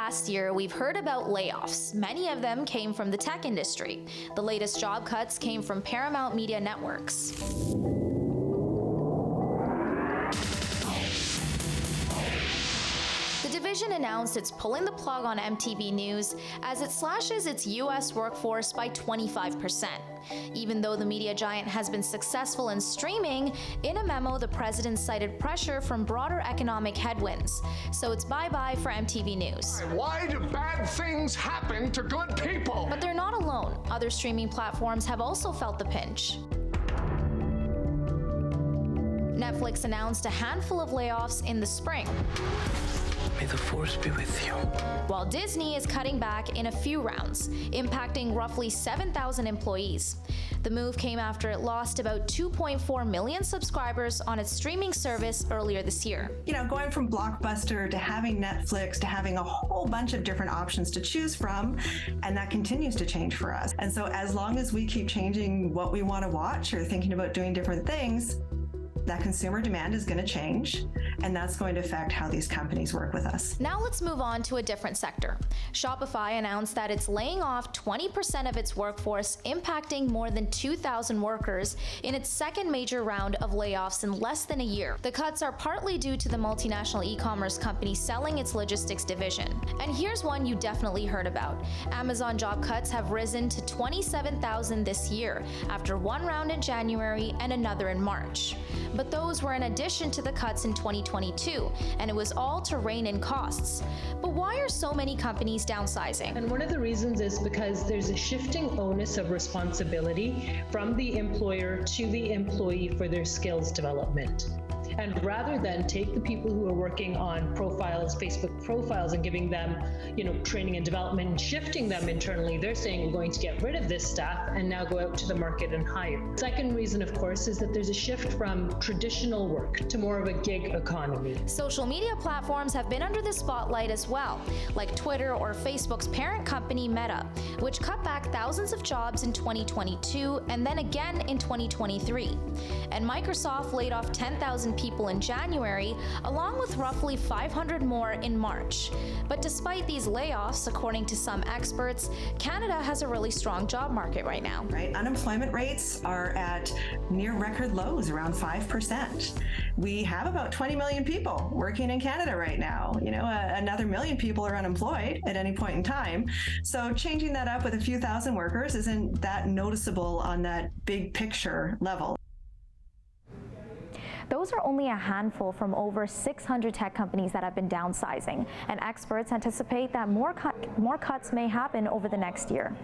last year, we've heard about layoffs. Many of them came from the tech industry. The latest job cuts came from Paramount Media Networks. The division announced it's pulling the plug on MTV News as it slashes its U.S. workforce by 25%. Even though the media giant has been successful in streaming, in a memo the president cited pressure from broader economic headwinds. So it's bye-bye for MTV News. Why do bad things happen to good people? But they're not alone. Other streaming platforms have also felt the pinch. Netflix announced a handful of layoffs in the spring. May the force be with you. While Disney is cutting back in a few rounds, impacting roughly 7,000 employees. The move came after it lost about 2.4 million subscribers on its streaming service earlier this year. You know, going from Blockbuster to having Netflix to having a whole bunch of different options to choose from, and that continues to change for us. And so as long as we keep changing what we want to watch or thinking about doing different things, that consumer demand is going to change, and that's going to affect how these companies work with us. Now let's move on to a different sector. Shopify announced that it's laying off 20% of its workforce, impacting more than 2,000 workers in its second major round of layoffs in less than a year. The cuts are partly due to the multinational e-commerce company selling its logistics division. And here's one you definitely heard about. Amazon job cuts have risen to 27,000 this year, after one round in January and another in March. But those were in addition to the cuts in 2022, and it was all to rein in costs. But why are so many companies downsizing? And one of the reasons is because there's a shifting onus of responsibility from the employer to the employee for their skills development. And rather than take the people who are working on profiles, Facebook profiles, and giving them, training and development and shifting them internally, they're saying we're going to get rid of this staff and now go out to the market and hire. Second reason, of course, is that there's a shift from traditional work to more of a gig economy. Social media platforms have been under the spotlight as well, like Twitter or Facebook's parent company Meta, which cut back thousands of jobs in 2022 and then again in 2023. And Microsoft laid off 10,000 people in January, along with roughly 500 more in March. But despite these layoffs, according to some experts, Canada has a really strong job market right now. Right? Unemployment rates are at near record lows, around 5%. We have about 20 million people working in Canada right now. Another million people are unemployed at any point in time. So changing that up with a few thousand workers isn't that noticeable on that big picture level. Those are only a handful from over 600 tech companies that have been downsizing, and experts anticipate that more cuts may happen over the next year.